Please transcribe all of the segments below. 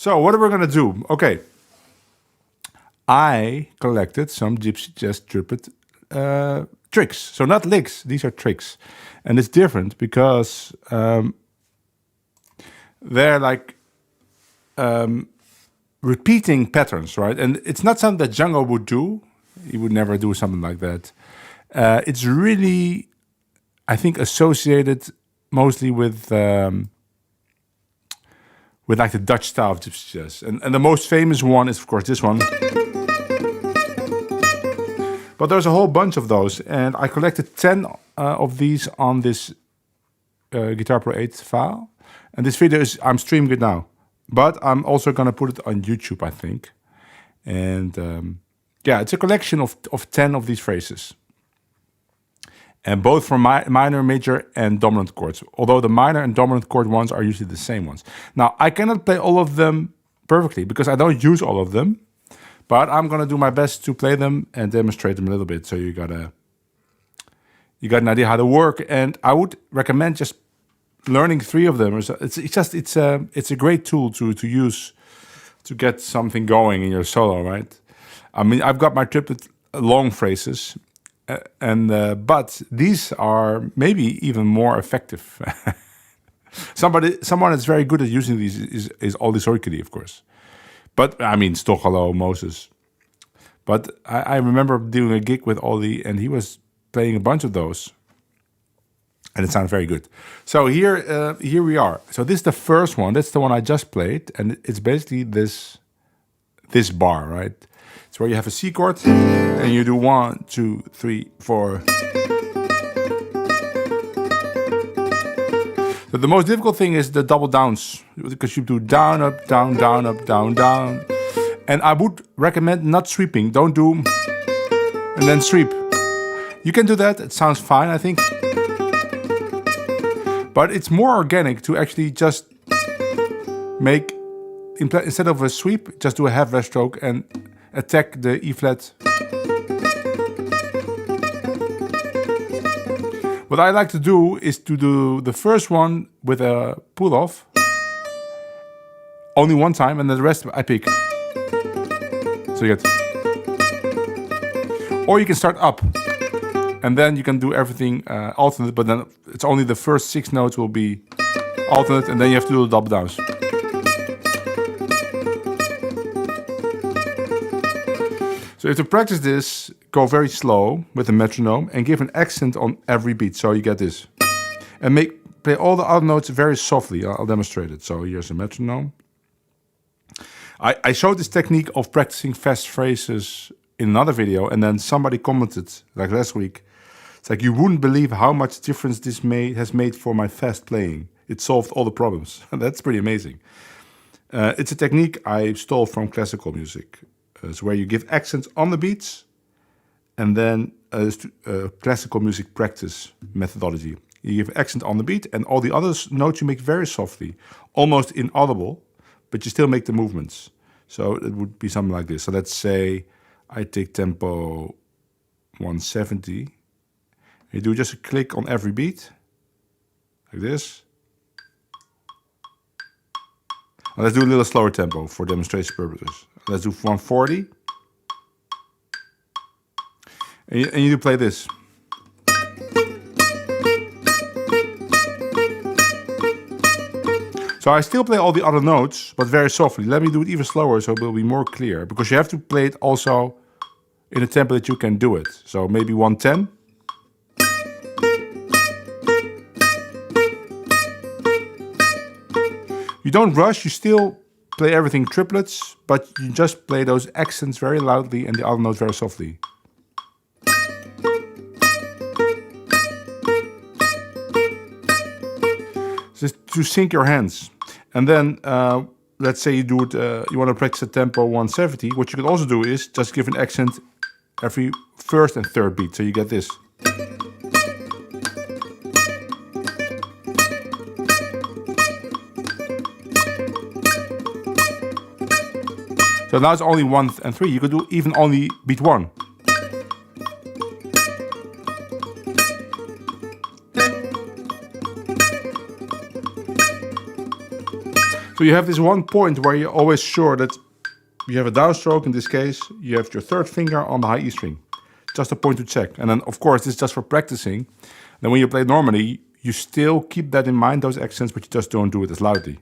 So what are we gonna do? Okay, I collected some gypsy jazz triplet tricks. So not licks; these are tricks, and it's different because they're like repeating patterns, right? And it's not something that Django would do. He would never do something like that. It's really, I think, associated mostly with like the Dutch style of gypsy jazz. And the most famous one is, of course, this one. But there's a whole bunch of those, and I collected 10 of these on this Guitar Pro 8 file. And this video is, I'm streaming it now. But I'm also going to put it on YouTube, I think. And yeah, it's a collection of 10 of these phrases. And both for minor, major, and dominant chords. Although the minor and dominant chord ones are usually the same ones. Now, I cannot play all of them perfectly because I don't use all of them. But I'm going to do my best to play them and demonstrate them a little bit. So you got an idea how they work. And I would recommend just learning 3 of them. It's a great tool to use to get something going in your solo, right? I mean, I've got my triplet long phrases, but these are maybe even more effective. Someone that's very good at using these is Olli Soikeli, of course. But I mean, Stochelo, Moses. But I remember doing a gig with Olli, and he was playing a bunch of those. And it sounds very good. So here we are. So this is the first one. That's the one I just played. And it's basically this bar, right? It's where you have a C chord and you do 1, 2, 3, 4. But the most difficult thing is the double downs, because you do down, up, down, down, up, down, down. And I would recommend not sweeping. Don't do and then sweep. You can do that. It sounds fine, I think. But it's more organic to actually just make, instead of a sweep, just do a half rest stroke and attack the E flat. What I like to do is to do the first one with a pull off, only one time, and then the rest I pick. So you get, or you can start up. And then you can do everything alternate, but then it's only the first 6 notes will be alternate, and then you have to do the double downs. So if to practice this, go very slow with the metronome and give an accent on every beat. So you get this. And play all the other notes very softly. I'll demonstrate it. So here's a metronome. I showed this technique of practicing fast phrases in another video, and then somebody commented, like last week, it's like, you wouldn't believe how much difference this has made for my fast playing. It solved all the problems. That's pretty amazing. It's a technique I stole from classical music. It's where you give accents on the beats, and then classical music practice methodology. You give accent on the beat, and all the other notes you make very softly, almost inaudible, but you still make the movements. So it would be something like this. So let's say I take tempo 170. You do just a click on every beat, like this. Now let's do a little slower tempo for demonstration purposes. Let's do 140. And you do play this. So I still play all the other notes, but very softly. Let me do it even slower so it will be more clear. Because you have to play it also in a tempo that you can do it. So maybe 110. You don't rush, you still play everything triplets, but you just play those accents very loudly and the other notes very softly. Just to sync your hands. And then, let's say you do it, you want to practice a tempo 170. What you could also do is just give an accent every first and third beat, so you get this. So now it's only 1 and 3. You could do even only beat 1. So So you have this one point where you're always sure that you have a downstroke. In this case, you have your third finger on the high E string. Just a point to check. And then, of course, this is just for practicing. Then when you play normally, you still keep that in mind, those accents, but you just don't do it as loudly.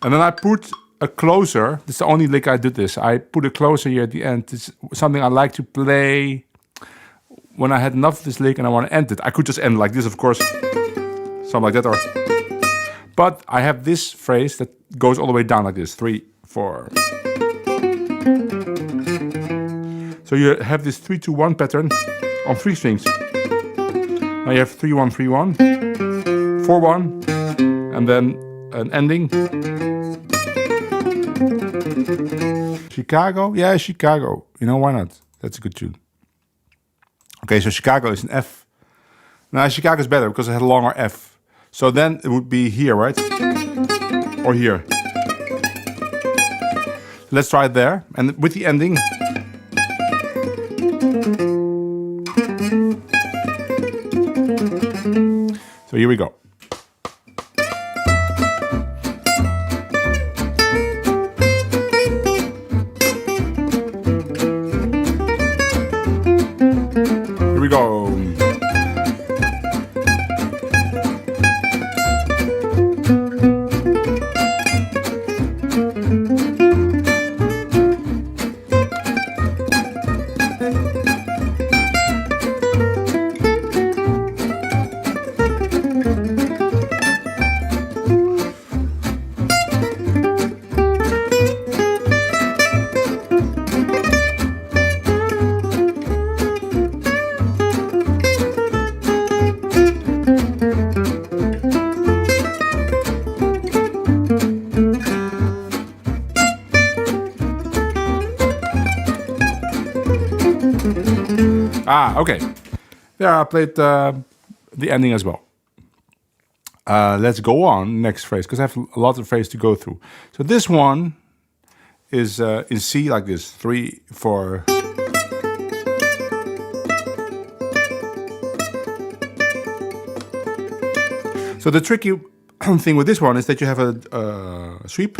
And then I put a closer. This is the only lick I did this. I put a closer here at the end. It's something I like to play when I had enough of this lick and I want to end it. I could just end like this, of course. Something like that. But I have this phrase that goes all the way down like this. 3, 4. So you have this 3-2-1 pattern on 3 strings. Now you have 3-1-3-1, 4-1, and then an ending. Chicago? Yeah, Chicago. You know, why not? That's a good tune. Okay, so Chicago is an F. Now Chicago is better because it had a longer F. So then it would be here, right? Or here. Let's try it there. And with the ending. So here we go. Here we go. Okay. There I played the ending as well. Let's go on next phrase because I have a lot of phrases to go through. So this one is in C like this. 3, 4. So the tricky thing with this one is that you have a sweep.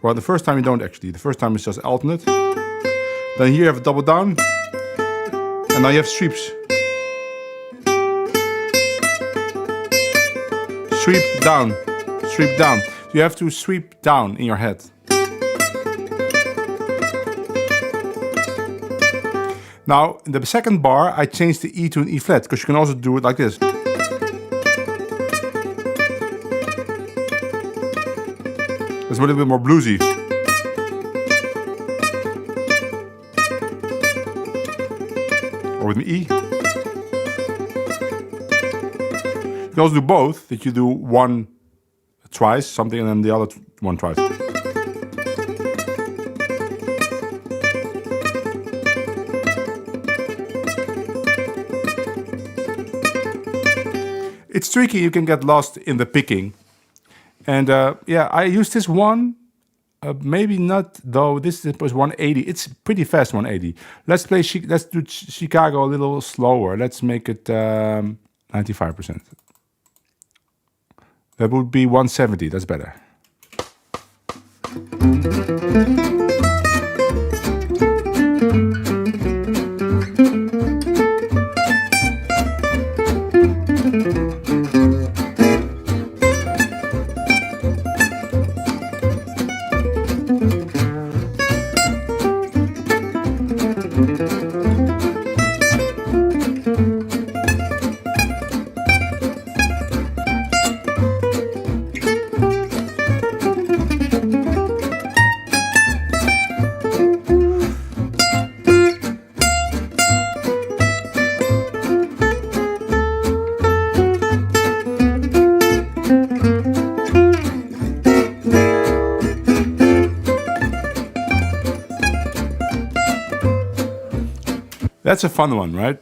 Well, the first time you don't actually. The first time it's just alternate. Then here you have a double down. And now you have sweeps. Sweep down, sweep down. You have to sweep down in your head. Now, in the second bar, I changed the E to an E flat, because you can also do it like this. It's a little bit more bluesy. Or with an E. You can also do both, that you do one twice, something, and then the other one twice. It's tricky, you can get lost in the picking. And yeah, I used this one, maybe not though, this was 180. It's pretty fast 180. Let's do Chicago a little slower. Let's make it 95%. That would be 170, that's better. That's a fun one, right?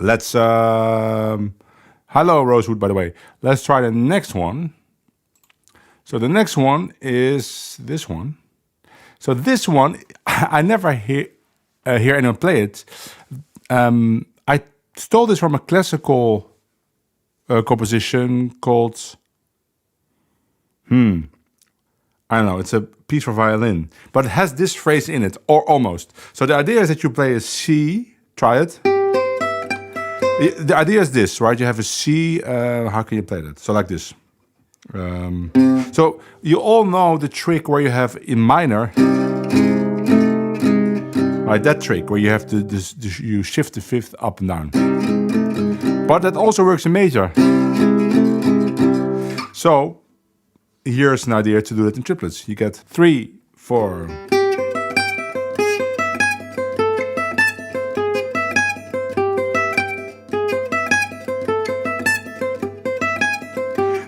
Let's, hello Rosewood, by the way. Let's try the next one. So the next one is this one. So this one, I never hear anyone play it. I stole this from a classical composition called, I don't know, it's a piece for violin, but it has this phrase in it, or almost. So the idea is that you play a C, try it. The idea is this, right? You have a C, how can you play that? So like this. So you all know the trick where you have in minor, right? That trick where you have to you shift the fifth up and down. But that also works in major. So here's an idea to do it in triplets. You get 3, 4.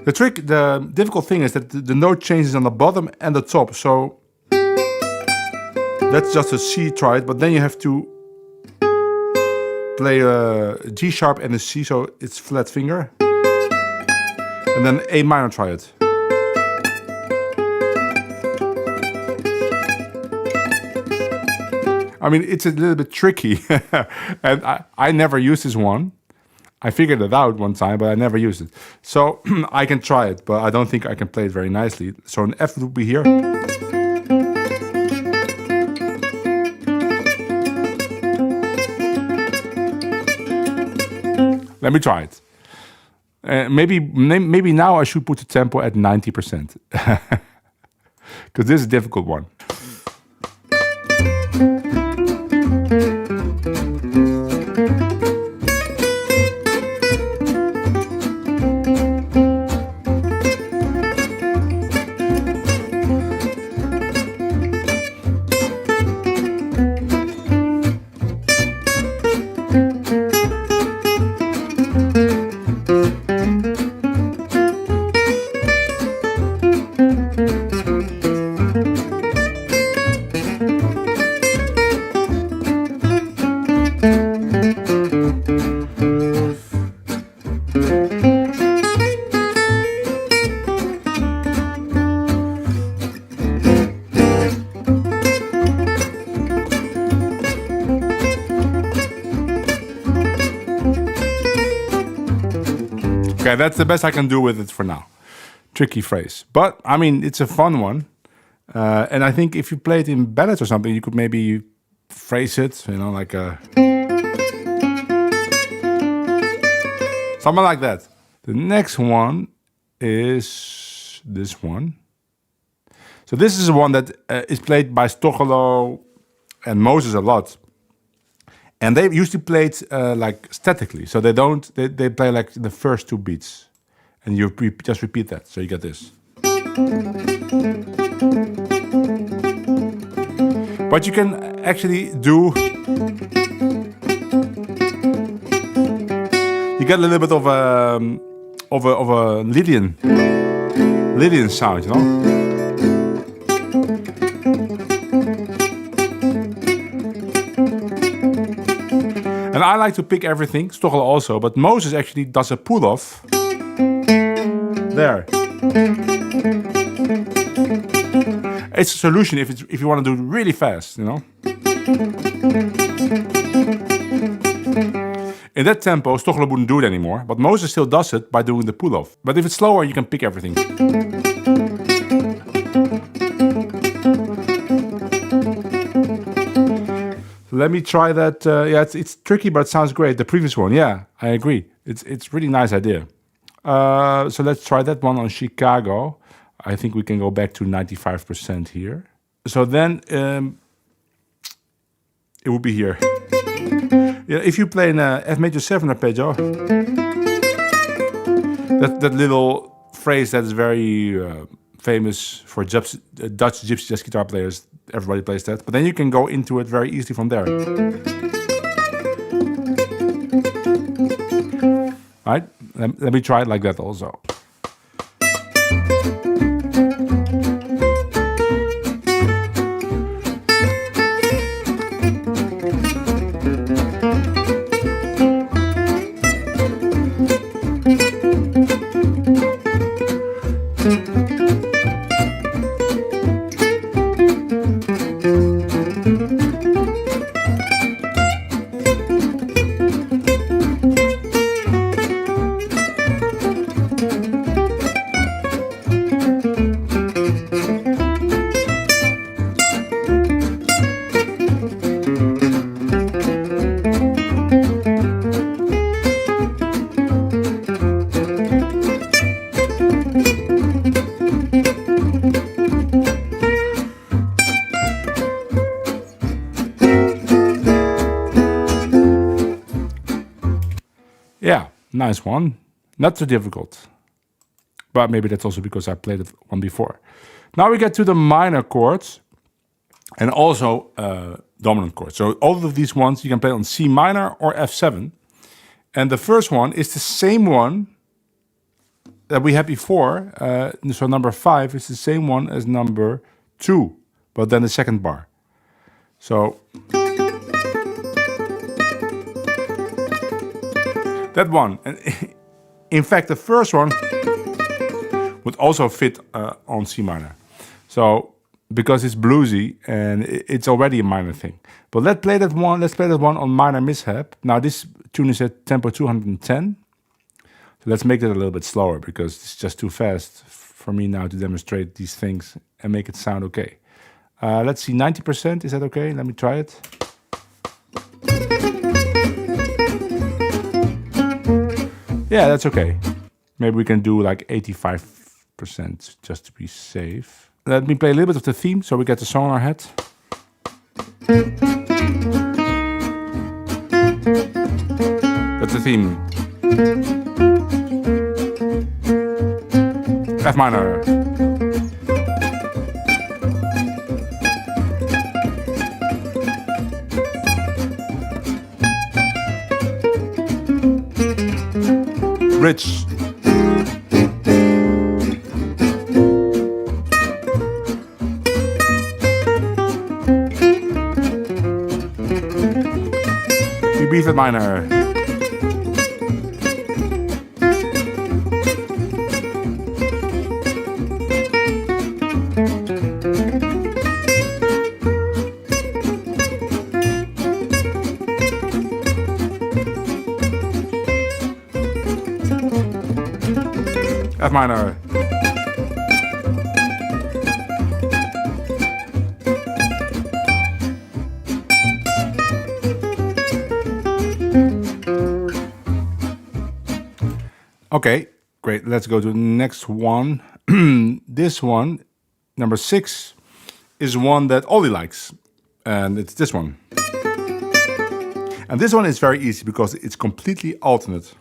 The difficult thing is that the note changes on the bottom and the top. So that's just a C, try it, but then you have to play a G sharp and a C, so it's flat finger. And then A minor, try it. I mean, it's a little bit tricky. And I never used this one. I figured it out one time, but I never used it. So I can try it, but I don't think I can play it very nicely. So an F would be here. Let me try it. Maybe now I should put the tempo at 90%. Because this is a difficult one. Okay, that's the best I can do with it for now. Tricky phrase. But, I mean, it's a fun one. And I think if you play it in ballads or something, you could maybe phrase it, you know, like a... something like that. The next one is this one. So this is one that is played by Stochelo and Moses a lot. And they usually play it like statically. So they play like the first 2 beats. And you just repeat that. So you get this. But you can actually do... You get a little bit of a Lydian sound, you know? And I like to pick everything, Stochelo also, but Moses actually does a pull-off. There. It's a solution if you want to do it really fast, you know. In that tempo, Stochelo wouldn't do it anymore, but Moses still does it by doing the pull-off. But if it's slower, you can pick everything. Let me try that. Yeah, it's tricky, but it sounds great. The previous one, yeah, I agree. It's really nice idea. So let's try that one on Chicago. I think we can go back to 95% here. So then it would be here. Yeah, if you play an F major 7 arpeggio, that little phrase that is very famous for Dutch gypsy jazz guitar players. Everybody plays that. But then you can go into it very easily from there. Right? Let me try it like that also. Nice one. Not too difficult. But maybe that's also because I played it one before. Now we get to the minor chords and also dominant chords. So all of these ones you can play on C minor or F7. And the first one is the same one that we had before. So number 5 is the same one as number 2, but then the second bar. So that one. And in fact, the first one would also fit on C minor. So because it's bluesy and it's already a minor thing. But let's play that one on minor mishap. Now this tune is at tempo 210. So let's make it a little bit slower because it's just too fast for me now to demonstrate these things and make it sound okay. Let's see, 90%, is that okay? Let me try it. Yeah, that's okay. Maybe we can do like 85% just to be safe. Let me play a little bit of the theme so we get the song in our head. That's the theme. F minor. Rich. B flat minor. F minor. Okay, great. Let's go to the next one. This one, number 6, is one that Ollie likes. And it's this one. And this one is very easy because it's completely alternate.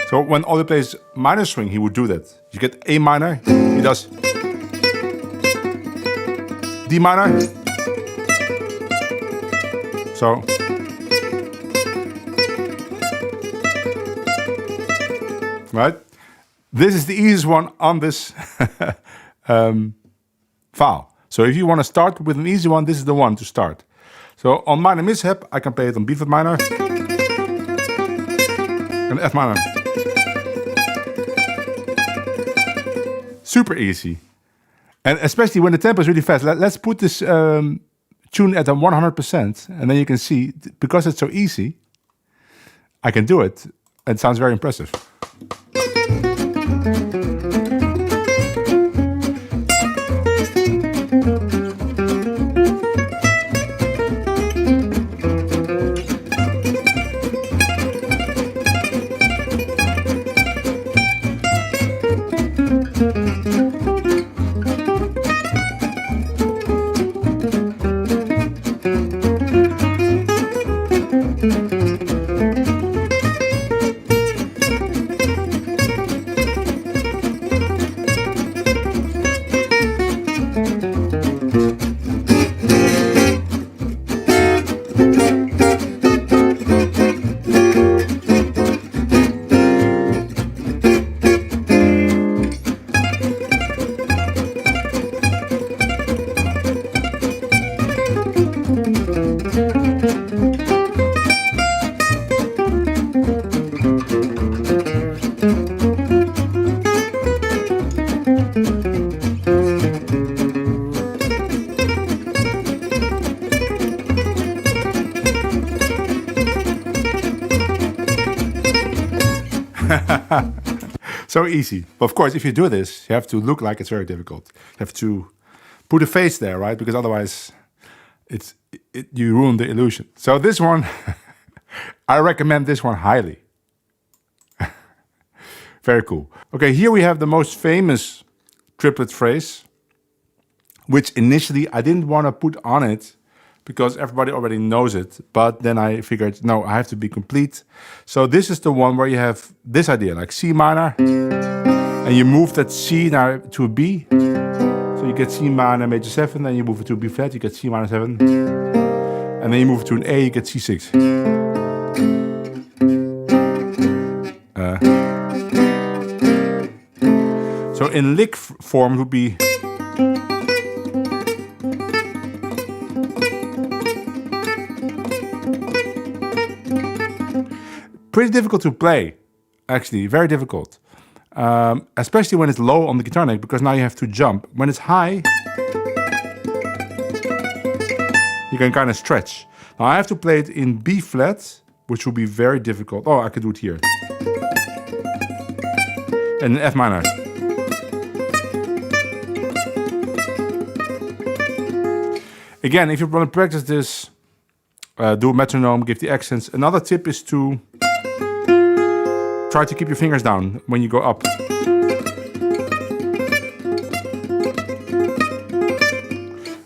So when Ollie plays minor swing, he would do that. You get A minor, he does D minor. So right, this is the easiest one on this file. So if you want to start with an easy one, this is the one to start. So on minor mishap, I can play it on B flat minor and F minor. Super easy. And especially when the tempo is really fast. Let's put this tune at a 100%, and then you can see, because it's so easy, I can do it. It sounds very impressive. So easy. But of course, if you do this, you have to look like it's very difficult. You have to put a face there, right? Because otherwise, you ruin the illusion. So this one, I recommend this one highly. Very cool. Okay, here we have the most famous triplet phrase, which initially I didn't want to put on it because everybody already knows it. But then I figured, no, I have to be complete. So this is the one where you have this idea, like C minor, and you move that C now to a B. So you get C minor major 7, then you move it to a B flat, you get C minor 7. And then you move it to an A, you get C6. So in lick form it would be... pretty difficult to play, actually, very difficult. Especially when it's low on the guitar neck, because now you have to jump. When it's high, you can kind of stretch. Now I have to play it in B flat, which will be very difficult. Oh, I could do it here. And in F minor. Again, if you want to practice this, do a metronome, give the accents. Another tip is to try to keep your fingers down when you go up.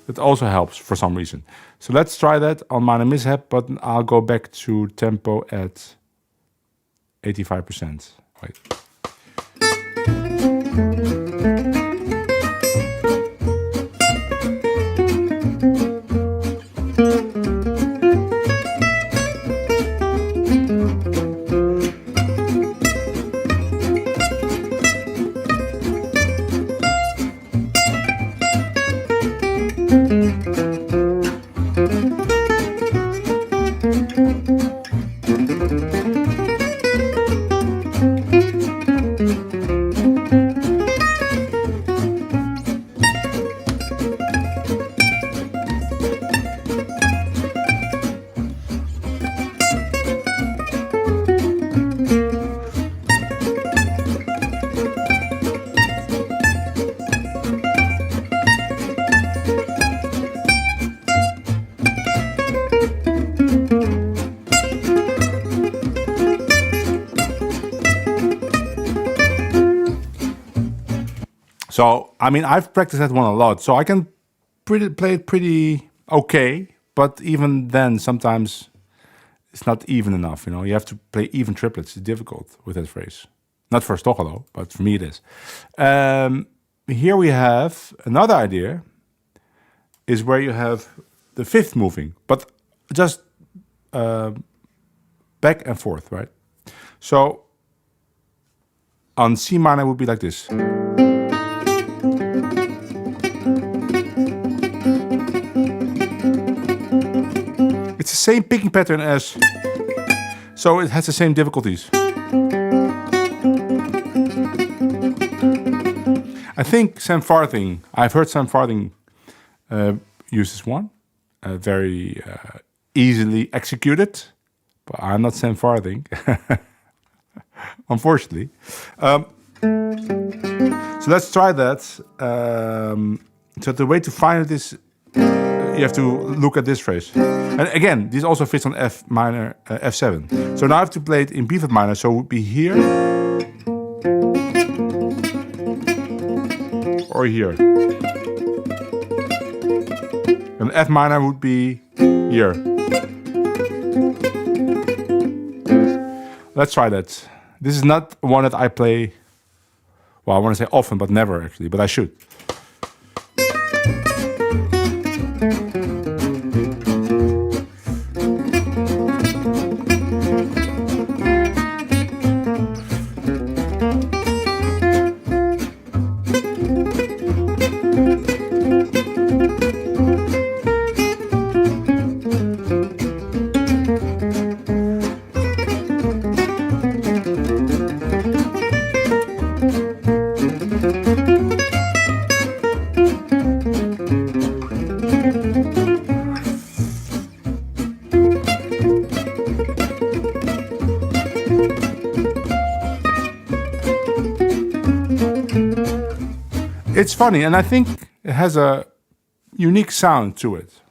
It also helps for some reason. So let's try that on minor mishap, but I'll go back to tempo at 85%. Wait. So, I mean, I've practiced that one a lot, so I can play it pretty okay, but even then, sometimes it's not even enough, you know. You have to play even triplets. It's difficult with that phrase. Not for Stochelo, but for me it is. Here we have another idea, is where you have the fifth moving, but just back and forth, right? So, on C minor would be like this. It's the same picking pattern as, so it has the same difficulties. I think Sam Farthing, I've heard Sam Farthing use this one, very easily executed, but I'm not Sam Farthing, unfortunately. So let's try that. So the way to find it is, you have to look at this phrase. And again, this also fits on F minor, F7. So now I have to play it in B flat minor, so it would be here. Or here. And F minor would be here. Let's try that. This is not one that I play, well, I want to say often, but never actually, but I should. It's funny, and I think it has a unique sound to it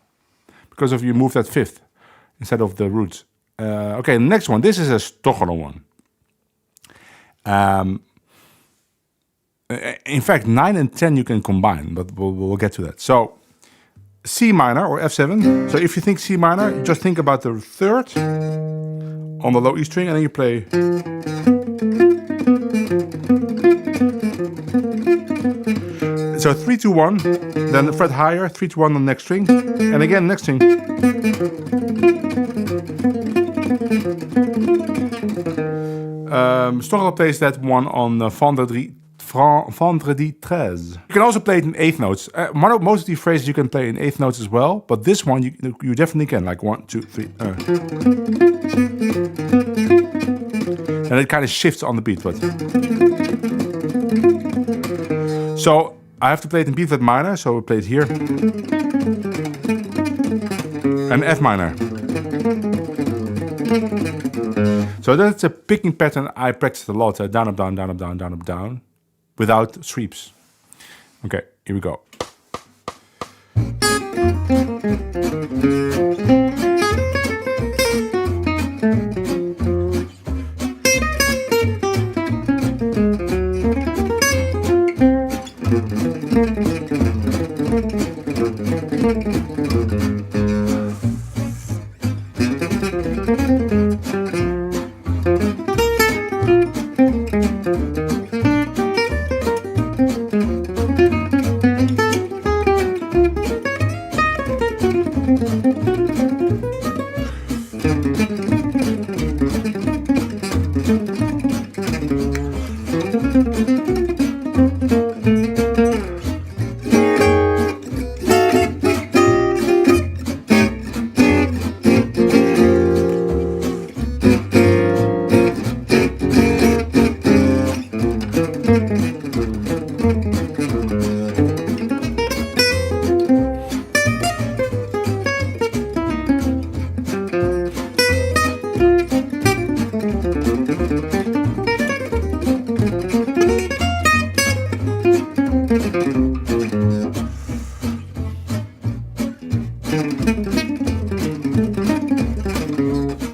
because of you move that fifth instead of the roots. Okay, the next one. This is a Stochelo one. In fact, 9 and 10 you can combine, but we'll get to that. So C minor or F7. So if you think C minor, you just think about the third on the low E string, and then you play. So 3, 2, 1, then the fret higher, 3, 2, 1 on the next string, and again next string. Stoffel plays that one on Vendredi 13. You can also play it in eighth notes. Most of these phrases you can play in eighth notes as well, but this one you definitely can, like 1, 2, 3. And it kind of shifts on the beat. But so I have to play it in B flat minor, so we play it here. And F minor. So that's a picking pattern I practiced a lot. Down, up, down, down, up, down, down, up, down. Without sweeps. Okay, here we go.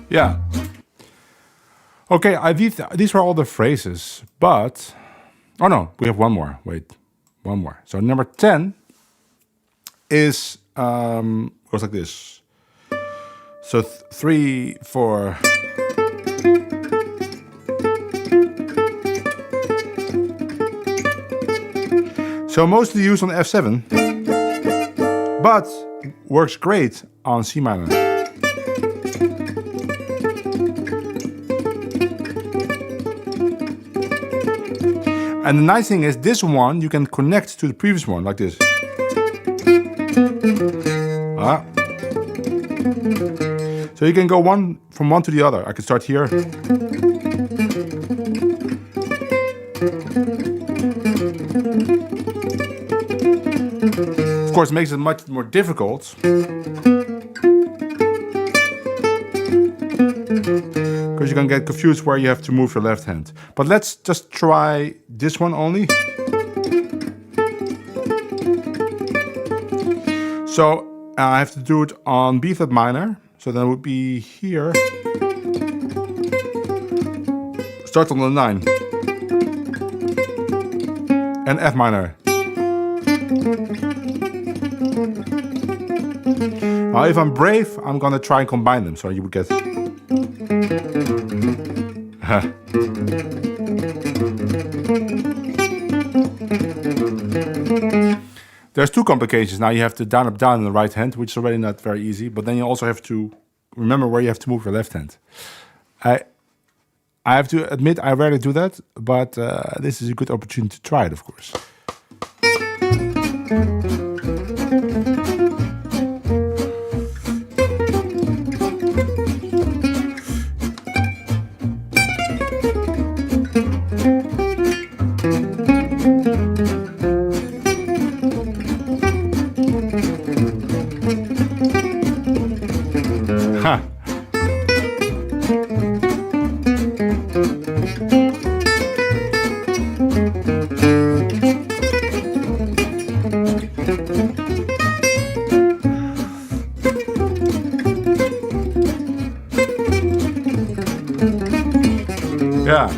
Yeah. Okay, these were all the phrases, but... Oh no, we have one more. Wait, one more. So number 10 is... goes like this. So 3, 4... So mostly used on F7, but works great on C minor. And the nice thing is, this one you can connect to the previous one like this. So you can go from one to the other. I can start here. Of course, it makes it much more difficult. Because you can get confused where you have to move your left hand. But let's just try this one only. So I have to do it on B flat minor. So then it would be here. Start on the 9. And F minor. Now if I'm brave, I'm gonna try and combine them. So you would get... There's two complications. Now you have to down, up, down in the right hand, which is already not very easy. But then you also have to remember where you have to move your left hand. I have to admit I rarely do that, but this is a good opportunity to try it, of course. Yeah.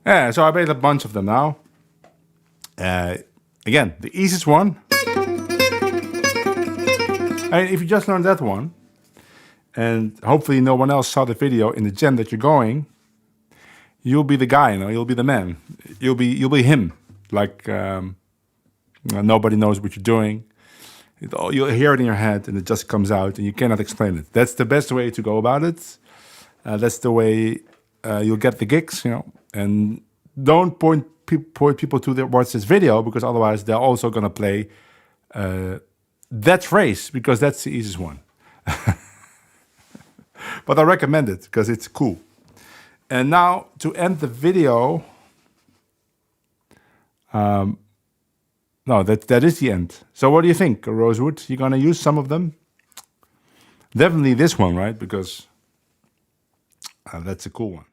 Yeah, so I made a bunch of them now. Again, the easiest one. And if you just learned that one, and hopefully no one else saw the video in the gym that you're going, you'll be the guy, you'll be the man. You'll be him. Like nobody knows what you're doing. You'll hear it in your head and it just comes out and you cannot explain it. That's the best way to go about it. That's the way you'll get the gigs, And don't point people to watch this video, because otherwise they're also going to play that phrase, because that's the easiest one. But I recommend it because it's cool. And now to end the video, no, that is the end. So what do you think, Rosewood? You gonna use some of them? Definitely this one, right? Because that's a cool one.